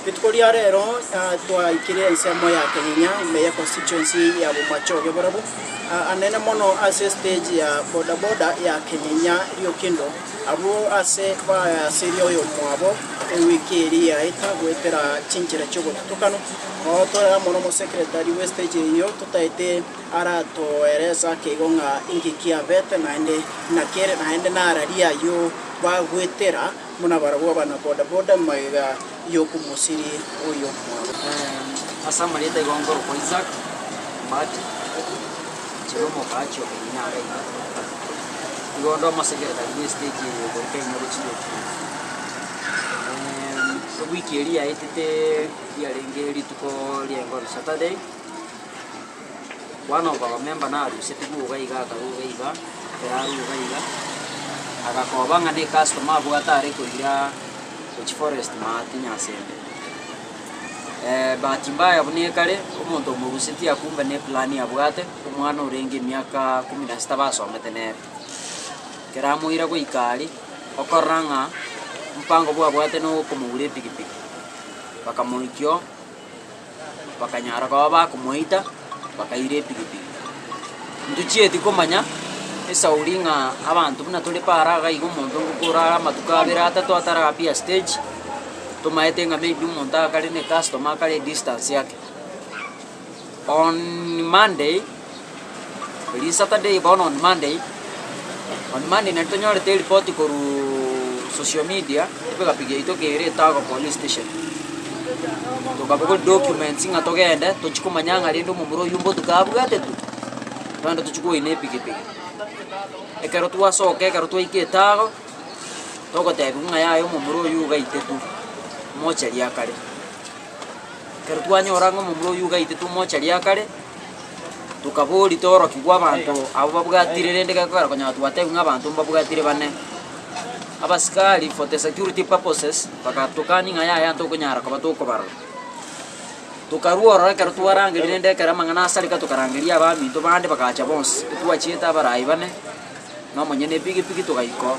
Bitkoria rero twaikire nsemo ya Kenya meya constituency ya Bomachoge borabu anene mono ase stage ya boda boda ya Kenya rio kindo abo ase ba serio yo mwabo wiki iri ya ita gwetera chinchira cyo gutukano otora mono mo secretary we stage yo tutaite arato ereza kegonga ingikia bete naende nakere naende nararia yo bagwetera muna barabo bana boda boda maiga yo kumusiri oyo asa marita igongoro kwa Isaac mati chiromo kacho kinyare igondo masekretari we stage yo Kenya ruchio wiki iri ya itete ya lengeri tuko liengo Saturday one of our member na rusetigu gaiga karuga gaiga agakobanga ne customer bwatare kuira which forest matinya sembe bahati mbaya bunekare umuntu mugusiti akumba ne plan ya bwate umwana urenge miaka 16 basomete ne keramuira go ikali okoranga mpango bwate no kumugure pikipiki bakamuikyo bakanyara kwa bakumuita bakaire pikipiki nduchieti komanya esauringa abantu buna tuli paraga igo muntu ngukura matukabira atatu atara pia stage tumaetenga maybe umuntu akali ne customer akali distance yake on Monday ili Saturday on Monday natonyore report koru social media tukapiga itokere tago police station tukabuko documents nga togende tuchikumanyanga lindo mumuro yumbo tukabugate tu twanda tuchukue ine pikipiki ekero twasoke ekero twaiketago togotebunga yayo mumuro yuga itetu mocha liakare ekero twanyora ngo mumuro yuga itetu mocha liakare tukabori toro kigwa bantu abo babugatire rende gakora konya twatebunga abantu babugatire bane abaskari for the security purposes bakatukani ngaya yanto kunyara kwa batuko baro tukaruora ekero twarangire rende ekero mangana asari katukarangiria abami to bande bakacha bonse twachieta barai bane no monyene pigi tukaiko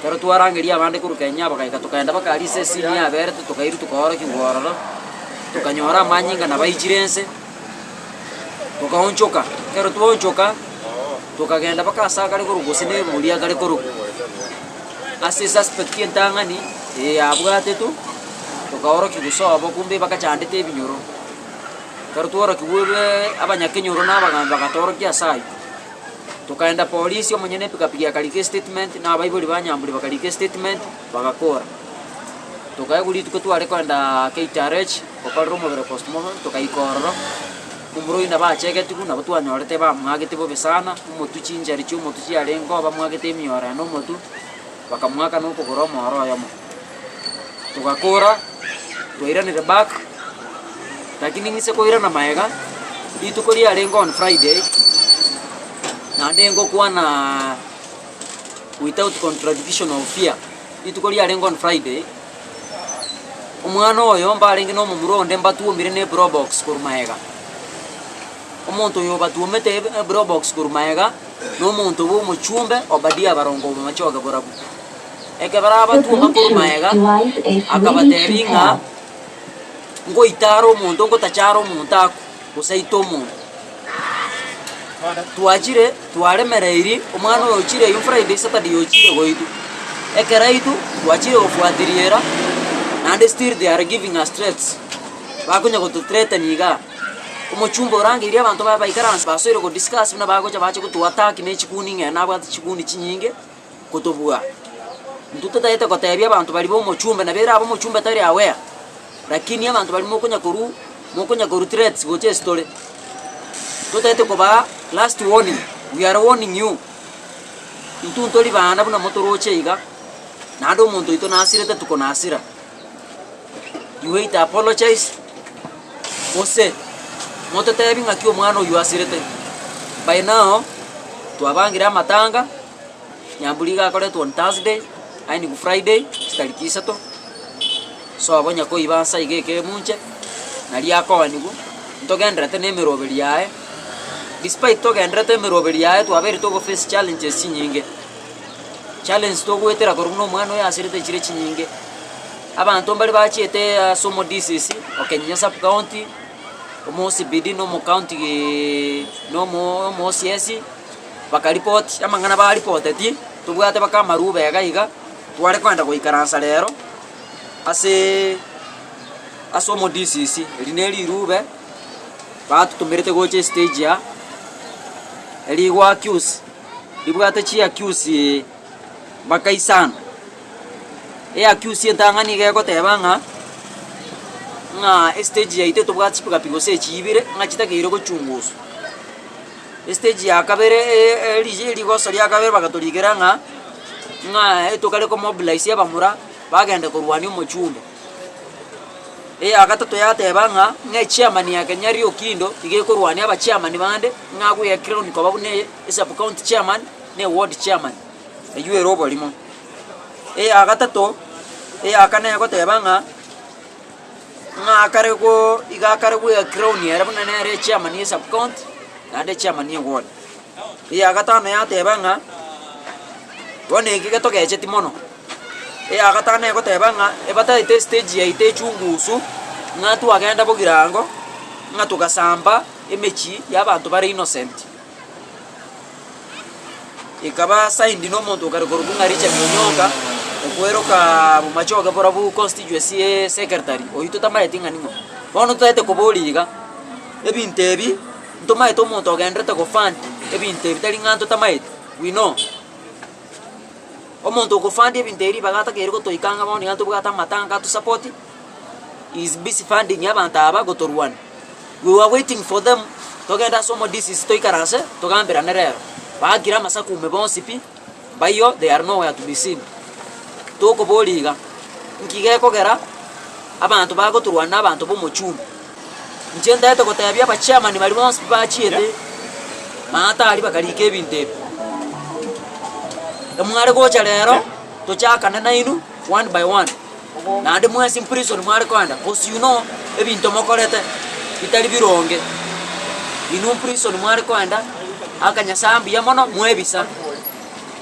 pero twarangiria abande kuru Kenya bakaika tukaenda bakalise sini ya bere tukairu tukora kingororo tukanyora manyinga na baichirense tukaonchoka pero tuonchoka tukagenda bakasa kali kuru gusine mulia kali kuru ase suspect kentangani abwate tu tukaoro kiguso abokumbe bakachandete ebinyoro pero tuora kibwe abanyakenyoro nabagamba gatoro kiasai tukaenda polisi omonyene pikapigia kalike statement na baibuli banyambuli bakalike statement bagakora tukayeguli tukatware kwenda KTRH koparo mobere postmortem tukaikororo umuro ina bacheke tiku na batwanyorete ba mwagete bobe sana umutu chinjari cyumu tuciarengo bamwagete emiyora no mutu bakamwaka no kugoro moro yamo tukakora twiranire back lakini ngise koira na maega itukori arengo on Friday na ndengo kuwa na without contradiction of fear itukori arengo on Friday umwana oyo mbarengi no mumuronde mbatuomire ne bro box kurumaega omuntu yo batuomete bro box kurumaega no muntu bo muchumbe obadia barongo machoga borabu eke baraba tu makurumaega akabateringa ngo itaro muntu ngo tacharo muntu kusaito muntu tuachire tuaremereiri omwana ochire yu Friday Saturday ochire goitu ekeraitu tuachire ofuatiriera and still they are giving us threats bakonya go to threaten iga umuchumbo rangiria abantu baba ikaranse basore go discuss na bagocha bache go attack ne chikuni ngena bwa chikuni chinyinge kutobua ntutataita ko tebya abantu bali bo muchumbe na bera abo muchumbe tari aware lakini abantu bali mokonya koru threats go che story tutaite ko ba last warning we are warning you ntuntori bana buna motoroche iga nado muntu ito nasirete tuko nasira you hate apologize mose moto tebinga kyo mwana uyu asirete by now twabangira matanga nyambuliga akore tu on Thursday aini ku Friday tariki 3 so abonya ko ibansa igeke munche nali yako anigu ntogendrete ne mirobeli yae despite togendrete mirobeli yae twaberi to go face challenges nyinge challenge to gwetera koruno mwana ya asirete chire chinyinge abantu mbali bachiete somo DCC Kenyenya sub county omo CBD no mo county no mo CS bakaripoti amangana ba reporteti tubwate bakamaru bega iga tware kwenda goikaransa rero ase asomo DCC rineri rube batu tumerete goche stage ya eli wa accuse ibwate chi accuse bakaisana accuse ntangani ge gotebanga nga stage ya ite tubwate chipika pigo se chibire nga chitagire gochungusu stage ya kabere eli goso ya kabere bakatorigera nga etokale ko mobilize abamura bagenda kurwani umuchumba akatatu yatebanga nga chairman ya Kenya Rio Kindo ige kurwani aba chairman bande nga ku ya crown ko babune sub county chairman ne ward chairman ejuwe robo limo akatatu akana ya gotebanga nga akare ko iga akare ku ya crown ya babune ne chairman ya sub county ande chairman ya ward akatano yatebanga wone ikigeto geche timono akatana yako tebanga ebata ite stage ya ite chungusu ngatu agenda bogirango ngatu gasamba emechi y'abantu bari innocent ikaba sign no muntu garuguru ngaricha myonyoka okweroka mu machoga borabu constituency secretary oyito tamayetinga ningo bono tete koboliga ebintebi ntomayeto muntu agendrete ko fund ebintebi tali nganto tamayete we know omuntu okufandi ebinteri bagata kero toikanga boni gantu bugata matanga to support is busy funding abantu aba gotorwan we were waiting for them togenda somo DCC toikarase togambira nerero bagira masaku mebonsipi bayo they are nowhere to be seen toko boliga nkige kogera abantu bagotorwana abantu bo muchumba njenda yeto kotayabya ba chairman bali bonsipi bachiete mata ali bakalike ebintebi mware gocha rero tochakana na inu one by one na ande mwasi prison mware kwanda cause you know ebinto mokorete bitali bironge inu prison mware kwanda akanya sambi ya mono mwebisa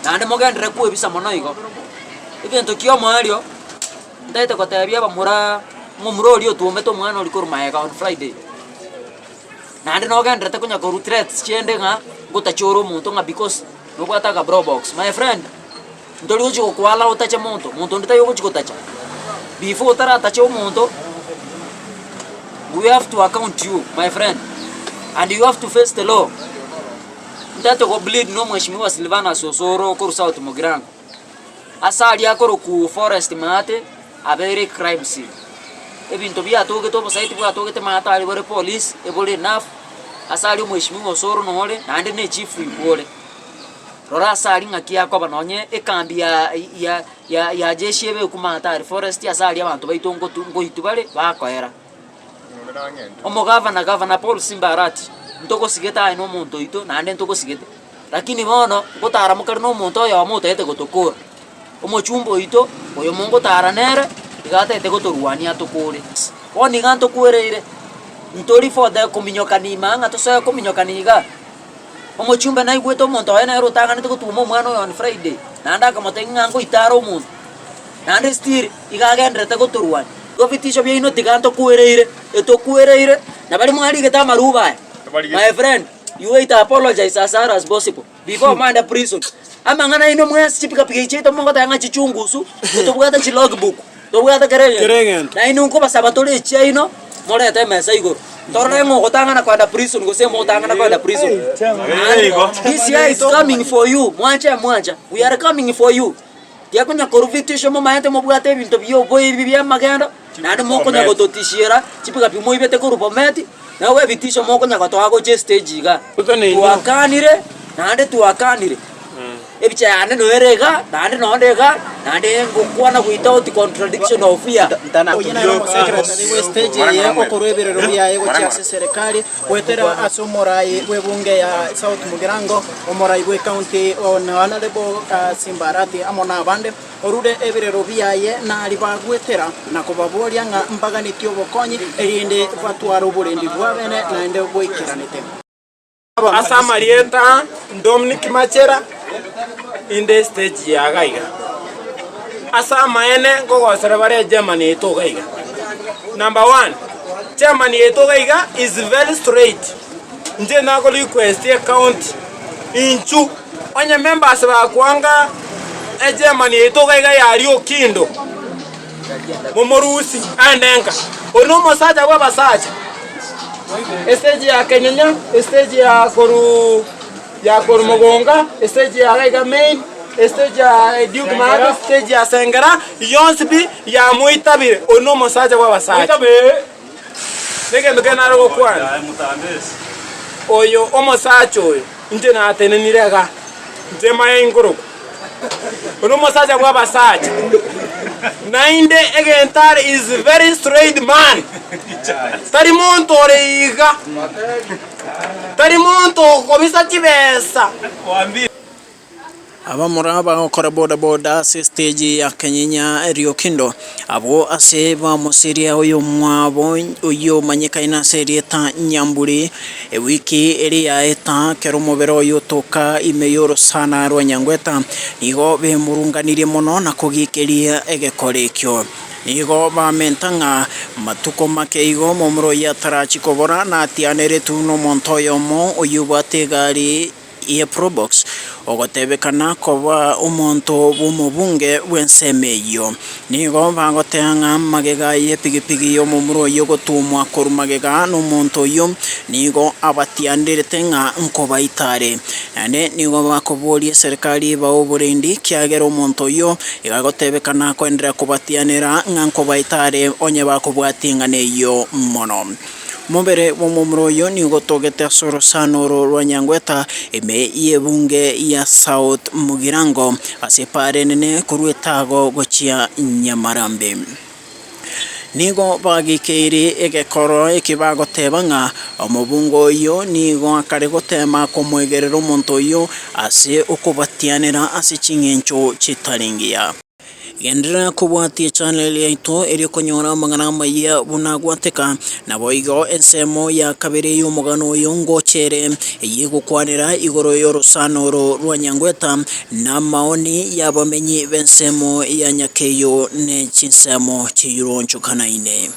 na ande mogendere ku ebisa mono igo ebinto kyo mwario ndaite kotabya bamura mumurori otuome to mwana oli korumaega on Friday na ande nogendere kunya ko threats chende nga gutachoro muntu nga because nobwataga bro box my friend ndoli uchi kwala utacha muntu nditayo uchi kutacha before tara tacha muntu we have to account you my friend and you have to face the law ndato go bleed no mheshimiwa Silvana Sosoro ko South Mogrango asali akoro ku forest mate a very crime scene ebinto bya toge to site bya toge te mata ali bore police e bole enough asali mheshimiwa Sosoro no hole and ne chief ibole rora asali ngakia ko banonye ekambi ya jeshi ebe kumata forest asali abantu baitongo tungo hitubale bakoera omo governor Paul Simbarati ntoko sigeta ino muntu ito nande ntoko sigeta lakini bono gotara mukari no muntu ya muntu ete gotokora omo chumbo ito oyo mongo tara nere igata ete gotorwani atokore oni ganto kuereire ntori for the kominyokani manga to so kominyokani ga omo chumba na igweto muntu ene ero tangana to tumo mwana on Friday nanda kamotenga ngo itaro muntu nande stir igagendere te gotorwani gofitisho bya ino tiganto kuereire eto kuereire na bali mwali geta maruba my friend you wait apologize as far as possible before manda prison amangana ino mwasi chipika pika to mongo tanga chichungusu to bugata chi logbook to bugata kerenge na ino ko basabatole chi ino mole ta mesa igoro torre ngo gotanga kwenda prison go se mo tanga kwenda prison this year is coming for you mwanja we are coming for you ya kunya koruvitisho mo maete mo bugata binto byo boy bibya maganda na mo kunya gototishira chipika pimo ibete ko rupometi na we vitisho mo kunya gotoago je stage ga tuakanire nande tuakanire ebicha ane no erega nande no ndega nande ngukwana without contradiction of fear ndana oyina no secretary we stage ye ko korwebero bya yego cha serikali wetera asomorai we bunge ya South Mugirango omorai we county on honorable Simbarati amona bande orude ebirero byaye na libagwetera na kubaboria nga mpagani tyo bokonyi erinde batwaro burendi bwabene na ende bwikiranite asa Marieta Dominic Machera in the stage ya gaiga asa maene ngogosera bare Germany etogaiga. Number 1, Germany etogaiga is very straight. Nje na ko request account inchu onye members ba kwanga Germany etogaiga yari okindo momorusi andenga ono mosaja wa basaja stage ya Kenyanya, stage ya koru mogonga, stage ya Gaiga main, stage ya Duke Maraga, stage ya Sengera yonsibi ya muitabire ono mosaja wa basaja nege ndugena ro kwana oyo omosacho oyo nje na atenenirega nje maye ngoro ono mosaja wa basaja Nainde Egentar is very straight man. Tarimonto reiga. Tarimonto komisa chibesa. Abamuraba okora boda stage ya Kenyanya Rio Kindo abo ase ba musiria oyo mwabo oyo manyika ina serie ta Nyamburi wiki eri ya eta kero mubero oyo toka imeyoro sana Rwanyangweta nigo be murunganirie muno na kugikeria egekorekyo nigo bamentanga matuko makeigo momro ya tarachikobora na tianere tuno montoyo mo oyo bategari ye probox ogotebekana koba umonto bumubunge wensemeyo nigo bagoteanga magega ye pigipigi yo mumuro yo gotumwa korumagega no monto yo nigo abatiandirete nga nkoba itare ane nigo bakoborie serikali ba oburendi kiagero monto yo igagotebekana kwendera kubatianira nga nkoba itare onye bakobwatinga neyo mono Mumbere mumumroyo ni gotogete soro sanoro Rwanyangweta eme yebunge ya South Mugirango asepare nene kuruetago gochia Nyamarambe nigo bagikeiri egekoro ekibagotebanga omubungo yo nigo akare gotema komwegerero monto yo ase okubatianira ase chingencho chitaringia Gendera kubwatia channel yaito eri konyora mangana maya bunagwateka naboigo ensemo ya kabere y'umugano yongo chere yigukwanira igoro y'Orusanoro Rwanyangweta na maoni y'abamenyi bensemo ya Nyakeyo ne chinsemo chironcho kanaine